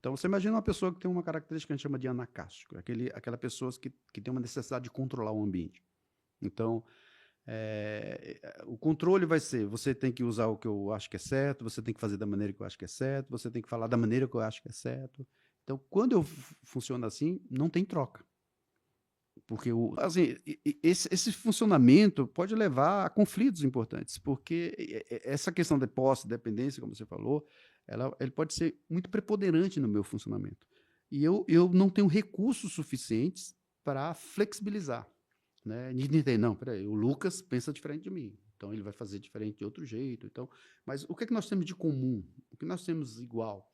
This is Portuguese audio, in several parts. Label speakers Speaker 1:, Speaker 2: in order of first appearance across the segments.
Speaker 1: Então, você imagina uma pessoa que tem uma característica que a gente chama de anacástico, aquela pessoa que tem uma necessidade de controlar o ambiente. Então, o controle vai ser, você tem que usar o que eu acho que é certo, você tem que fazer da maneira que eu acho que é certo, você tem que falar da maneira que eu acho que é certo. Então, quando eu funciono assim, não tem troca. Porque assim, esse funcionamento pode levar a conflitos importantes, porque essa questão de posse, dependência, como você falou, ele pode ser muito preponderante no meu funcionamento. E eu não tenho recursos suficientes para flexibilizar. Né? Não, peraí, o Lucas pensa diferente de mim, então ele vai fazer diferente de outro jeito. Então, mas o que é que nós temos de comum? O que nós temos igual?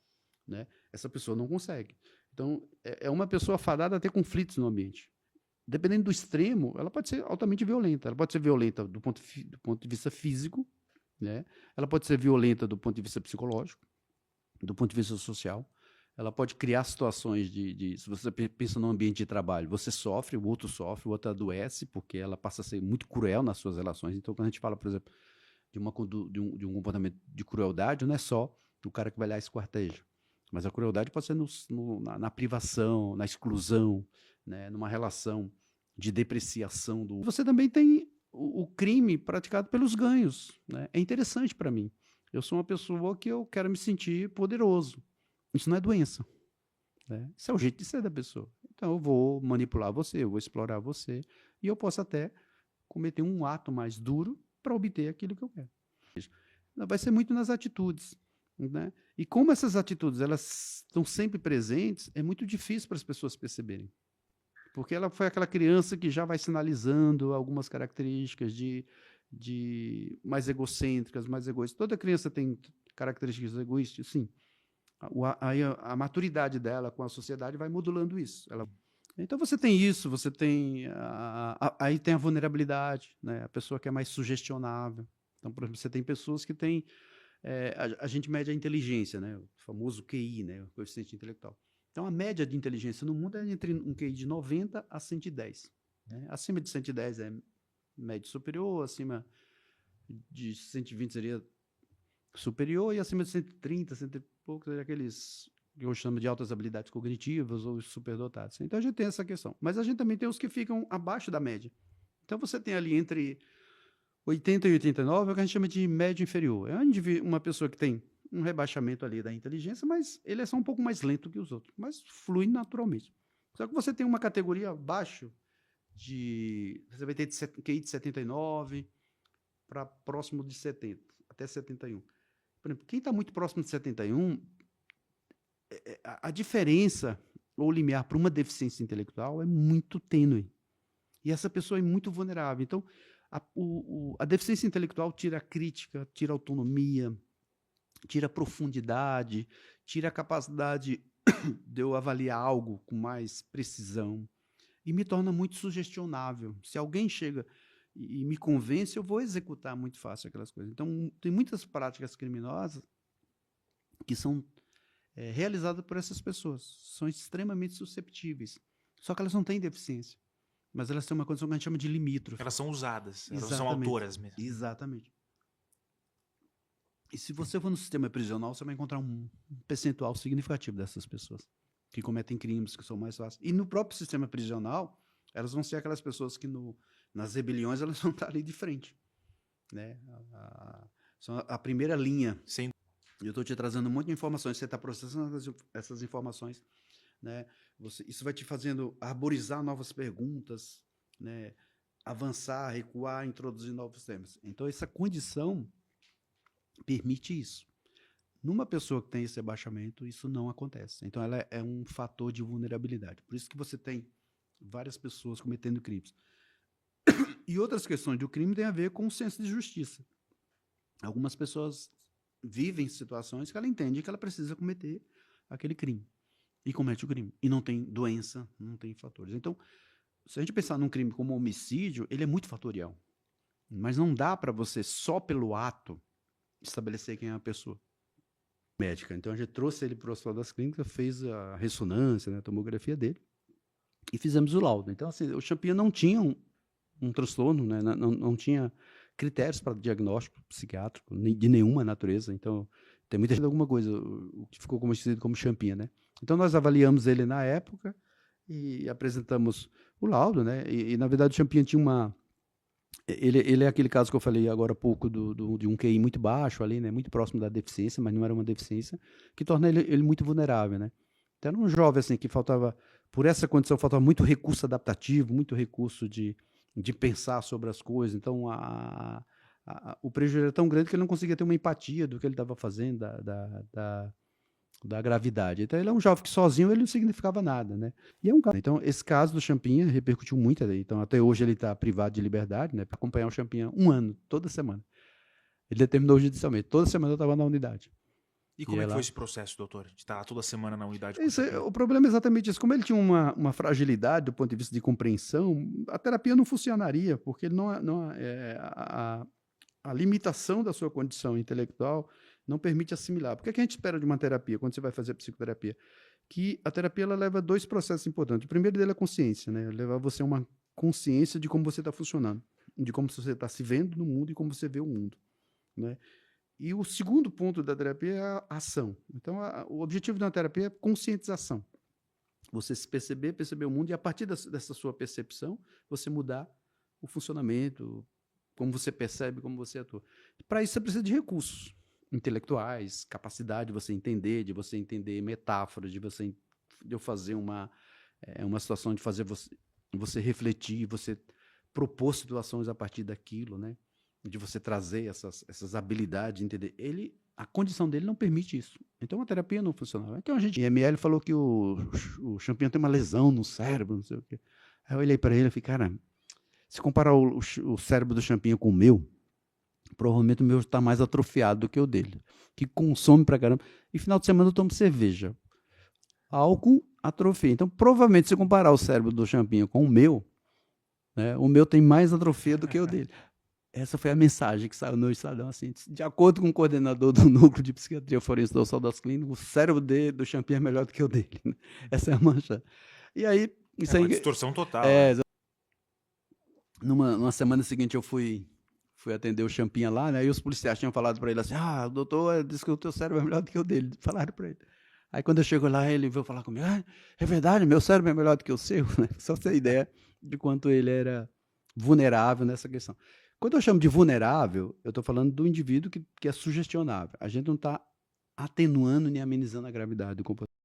Speaker 1: Né? Essa pessoa não consegue. Então, é uma pessoa fadada a ter conflitos no ambiente. Dependendo do extremo, ela pode ser altamente violenta. Ela pode ser violenta do ponto de vista físico, né? Ela pode ser violenta do ponto de vista psicológico, do ponto de vista social. Ela pode criar situações se você pensa no ambiente de trabalho, você sofre, o outro adoece, porque ela passa a ser muito cruel nas suas relações. Então, quando a gente fala, por exemplo, de um comportamento de crueldade, não é só o cara que vai lá e esquarteja, mas a crueldade pode ser na privação, na exclusão, né, numa relação de depreciação do... Você também tem o crime praticado pelos ganhos. Né? É interessante para mim. Eu sou uma pessoa que eu quero me sentir poderoso. Isso não é doença. Né? Isso é o jeito de ser da pessoa. Então eu vou manipular você, eu vou explorar você, e eu posso até cometer um ato mais duro para obter aquilo que eu quero. Vai ser muito nas atitudes. Né? E como essas atitudes elas estão sempre presentes, é muito difícil para as pessoas perceberem. Porque ela foi aquela criança que já vai sinalizando algumas características de mais egocêntricas, mais egoístas. Toda criança tem características egoístas, sim. A maturidade dela com a sociedade vai modulando isso. Então você tem isso, você tem aí tem a vulnerabilidade, né? A pessoa que é mais sugestionável. Então, por exemplo, você tem pessoas que têm a gente mede a inteligência, né? O famoso QI, né? O coeficiente intelectual. Então, a média de inteligência no mundo é entre um QI de 90 a 110. Né? Acima de 110 é médio superior, acima de 120 seria superior, e acima de 130, 100 e pouco, seria aqueles que eu chamo de altas habilidades cognitivas ou superdotados. Então, a gente tem essa questão. Mas a gente também tem os que ficam abaixo da média. Então, você tem ali entre 80 e 89, é o que a gente chama de médio inferior. É uma pessoa que tem um rebaixamento ali da inteligência, mas ele é só um pouco mais lento que os outros, mas flui naturalmente. Só que você tem uma categoria abaixo você vai ter QI de 79 para próximo de 70, até 71. Por exemplo, quem está muito próximo de 71, a diferença ou limiar para uma deficiência intelectual é muito tênue. E essa pessoa é muito vulnerável. Então, a deficiência intelectual tira a crítica, tira a autonomia, tira a profundidade, tira a capacidade de eu avaliar algo com mais precisão e me torna muito sugestionável. Se alguém chega e me convence, eu vou executar muito fácil aquelas coisas. Então, tem muitas práticas criminosas que são realizadas por essas pessoas. São extremamente susceptíveis. Só que elas não têm deficiência. Mas elas têm uma condição que a gente chama de limítrofe.
Speaker 2: Elas são usadas, elas
Speaker 1: Exatamente.
Speaker 2: são autoras mesmo.
Speaker 1: Exatamente. E se você for no sistema prisional, você vai encontrar um percentual significativo dessas pessoas que cometem crimes que são mais fáceis. E no próprio sistema prisional, elas vão ser aquelas pessoas que nas rebeliões elas vão estar ali de frente. Né? São a primeira linha.
Speaker 2: Sim.
Speaker 1: Eu estou te trazendo um monte de informações, você está processando essas informações. Né? Isso vai te fazendo arborizar novas perguntas, né? Avançar, recuar, introduzir novos temas. Então, essa condição permite isso. Numa pessoa que tem esse abaixamento, isso não acontece. Então, ela é um fator de vulnerabilidade. Por isso que você tem várias pessoas cometendo crimes. E outras questões do crime têm a ver com o senso de justiça. Algumas pessoas vivem situações que ela entende que ela precisa cometer aquele crime. E comete o crime. E não tem doença, não tem fatores. Então, se a gente pensar num crime como homicídio, ele é muito fatorial. Mas não dá para você, só pelo ato, estabelecer quem é a pessoa. Médica. Então, a gente trouxe ele para o Hospital das Clínicas, fez a ressonância, né, a tomografia dele, e fizemos o laudo. Então, assim, o Champignon não tinha um transtorno, né, não tinha critérios para diagnóstico psiquiátrico de nenhuma natureza. Então, tem muita gente alguma coisa, o que ficou conhecido como Champignon, né? Então, nós avaliamos ele na época e apresentamos o laudo, né? E na verdade, o Champinha tinha uma... Ele é aquele caso que eu falei agora há pouco de um QI muito baixo ali, né? Muito próximo da deficiência, mas não era uma deficiência, que torna ele muito vulnerável, né? Então, era um jovem, assim, que faltava... Por essa condição, faltava muito recurso adaptativo, muito recurso de pensar sobre as coisas. Então, o prejuízo era tão grande que ele não conseguia ter uma empatia do que ele estava fazendo, da gravidade. Então, ele é um jovem que sozinho ele não significava nada, né? E é um caso. Então, esse caso do Champinha repercutiu muito. Então, até hoje ele está privado de liberdade, né? Para acompanhar o Champinha um ano, toda semana. Ele determinou judicialmente. Toda semana eu estava na unidade.
Speaker 2: E como é que foi esse processo, doutor? De estar toda semana na unidade com o Champinha?
Speaker 1: O problema é exatamente isso. Como ele tinha uma fragilidade do ponto de vista de compreensão, a terapia não funcionaria, porque ele a limitação da sua condição intelectual não permite assimilar. Por que a gente espera de uma terapia, quando você vai fazer psicoterapia? Que a terapia ela leva 2 processos importantes. O primeiro dele é a consciência, né? Levar você a uma consciência de como você está funcionando, de como você está se vendo no mundo e como você vê o mundo, né? E o segundo ponto da terapia é a ação. Então, o objetivo de uma terapia é conscientização. Você se perceber o mundo e, a partir dessa sua percepção, você mudar o funcionamento, como você percebe, como você atua. Para isso, você precisa de recursos intelectuais, capacidade de você entender metáforas, de eu fazer uma situação, de fazer você refletir, você propor situações a partir daquilo, né? De você trazer essas habilidades, de entender. A condição dele não permite isso. Então, a terapia não funcionava. Então, a ML falou que o Champinha tem uma lesão no cérebro, não sei o quê. Aí eu olhei para ele e falei, cara, se comparar o cérebro do Champinha com o meu, provavelmente o meu está mais atrofiado do que o dele, que consome pra caramba. E final de semana eu tomo cerveja. Álcool atrofia. Então, provavelmente, se comparar o cérebro do Champinha com o meu, né, o meu tem mais atrofia do que o dele. Essa foi a mensagem que saiu no Estadão, assim, de acordo com o coordenador do Núcleo de Psiquiatria Forense do Hospital das Clínicas, o cérebro do Champinha é melhor do que o dele. Né? Essa é a mancha. E aí...
Speaker 2: Isso é uma distorção total. Né?
Speaker 1: Numa semana seguinte eu fui atender o Champinha lá, né? E os policiais tinham falado para ele assim, o doutor disse que o teu cérebro é melhor do que o dele. Falaram para ele. Aí quando eu chego lá, ele veio falar comigo, é verdade, meu cérebro é melhor do que o seu. Só pra ter ideia de quanto ele era vulnerável nessa questão. Quando eu chamo de vulnerável, eu estou falando do indivíduo que é sugestionável. A gente não está atenuando nem amenizando a gravidade do comportamento.